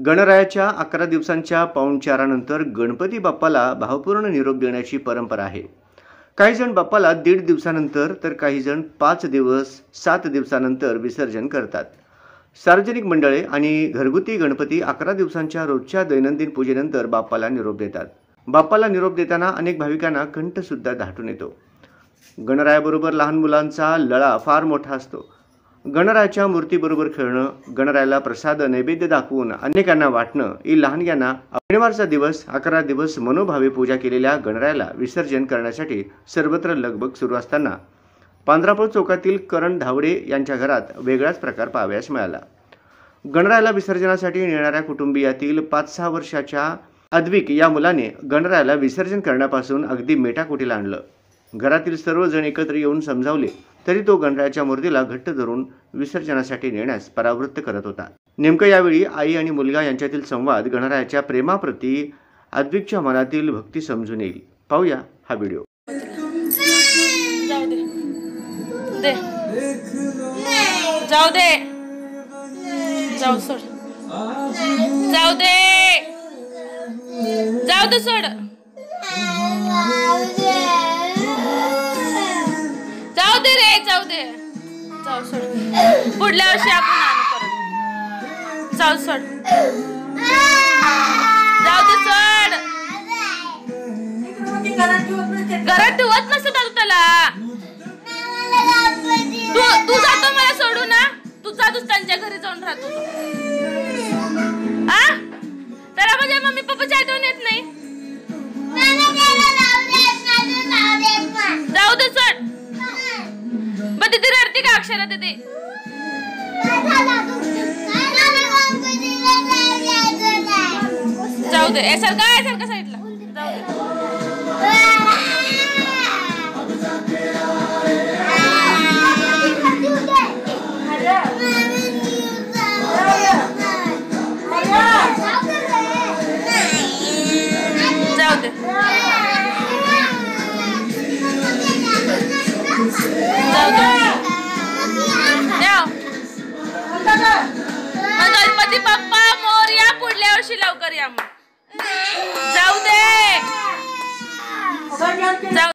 गणरायाच्या 11 दिवसांच्या पाहुणचारानंतर गणपती बाप्पाला भावपूर्ण निरोप देण्याची परंपरा आहे। काही जण बाप्पाला 1.5 दिवसानंतर तर काही जण 5 दिवस 7 दिवसानंतर विसर्जन करतात। सार्वजनिक मंडळे आणि घरगुती गणपती 11 दिवसांच्या रोजच्या दैनंदिन पूजेनंतर बाप्पाला निरोप देतात। बाप्पाला निरोप देताना अनेक भाविकांना कंठ सुद्धा दाटून येतो। गणरायाबरोबर लहान मुलांचा लळा फार मोठा असतो। गणरायाच्या मूर्तीबरोबर खेळणं, गणरायाला प्रसाद नैवेद्य दाखवून अनेकांना वाटणं ही लहानग्यांना शनिवारचा दिवस 11 दिवस मनोभावे पूजा केलेल्या गणरायाला विसर्जन करण्यासाठी सर्वत्र लगबग सुरू असताना पांढरापूर चौकातील करण धावडे यांच्या घरात वेगळाच प्रकार पाहावयास मिळाला। गणरायाला विसर्जनासाठी नेणाऱ्या कुटुंबियातील 5-6 वर्षाच्या अद्विक या मुलाने गणरायाला विसर्जन करण्यापासून अगदी मेटाकुटीला आणलं। घरातील सर्वजण एकत्र येऊन समजावले तरी तो गणरायाच्या मूर्तीला घट्ट धरून विसर्जनासाठी नेण्यास परावृत्त करत होता। नेमकं यावेळी आई आणि मुलगा यांच्यातील संवाद गणरायाच्या प्रेमाप्रती अद्विकच्या मनातील भक्ती समजून येईल। पाहूया हा व्हिडिओ। जाऊ दे जाऊ सोड जाऊ दे सोड जाऊ दे रे जाऊ सोड पुढल्या वर्षी आपण आणू परत जाऊ सोड जाऊ दे सोड घरात ठेवत नसतं दादू त्याला तू जातो मला सोडू ना तू जातोस त्यांच्या घरी जाऊन राहतो त्याला माझ्या मम्मी पप्पाच्या आठवण येत नाही जाऊ दे सोड मग तिथे रडती का अक्षरा तिथे जाऊ दे सारखा साईडला जाऊ दे गणपती बाप्पा मोरया पुढल्या वर्षी लवकर या मग जाऊ दे